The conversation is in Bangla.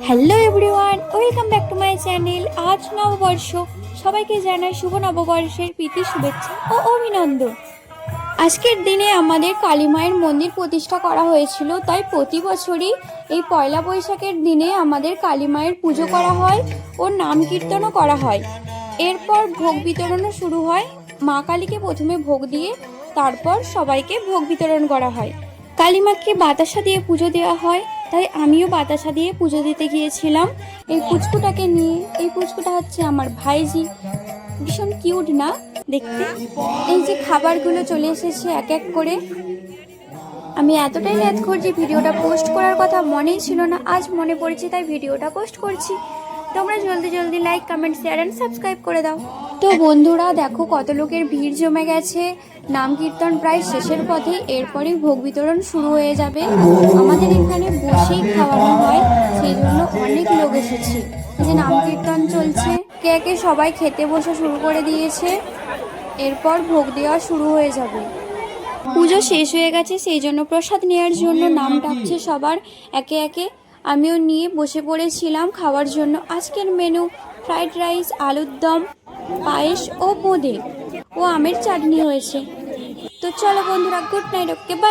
Hello everyone, welcome back to my channel. আজ নববর্ষ, সবাইকে জানাই শুভ নববর্ষের প্রীতি শুভেচ্ছা ও অভিনন্দন। আজকের দিনে আমাদের কালী মায়ের মন্দির প্রতিষ্ঠা করা হয়েছিল, তাই প্রতি বছরই এই পয়লা বৈশাখের দিনে আমাদের কালী মায়ের পুজো করা হয় ও নাম কীর্তনও করা হয়। এরপর ভোগ বিতরণও শুরু হয়। মা কালীকে প্রথমে ভোগ দিয়ে তারপর সবাইকে ভোগ বিতরণ করা হয়। কালী মাকে বাতাসা দিয়ে পুজো দেওয়া হয়, তাই আমিও বাতাসা দিয়ে পুজো দিতে গিয়েছিলাম এই পুচকুটাকে নিয়ে। এই পুচকুটা হচ্ছে আমার ভাইজি, ভীষণ কিউট না দেখতে। এই যে খাবারগুলো চলে এসেছে এক এক করে। আমি এতটাই লেট করছি, ভিডিওটা পোস্ট করার কথা মনেই ছিল না, আজ মনে পড়েছে তাই ভিডিওটা পোস্ট করছি। তোমরা জলদি জলদি like, comment, share and subscribe করে দাও। তো বন্ধুরা দেখো কত লোকের ভিড় জমে গেছে। নাম কীর্তন প্রায় শেষের পথে, এরপরেই ভোগ বিতরণ শুরু হয়ে যাবে। আমাদের এখানে বসেই খাওয়ানো হয়, সেই জন্য অনেক লোক এসেছে। এই যে নাম কীর্তন চলছে, কে কে সবাই খেতে বসে শুরু করে দিয়েছে। এরপর ভোগ দেওয়া শুরু হয়ে যাবে। পুজো শেষ হয়ে গেছে, সেই জন্য প্রসাদ নেওয়ার জন্য নাম ডাকছে সবার একে একে। আমিও নিয়ে বসে পড়েছিলাম খাওয়ার জন্য। আজকের মেনু ফ্রাইড রাইস, আলুর দম, পায়েস ও বোঁদে ও আমের চাটনি হয়েছে। তো চলো বন্ধুরা, গুড নাইট, ওকে বাই।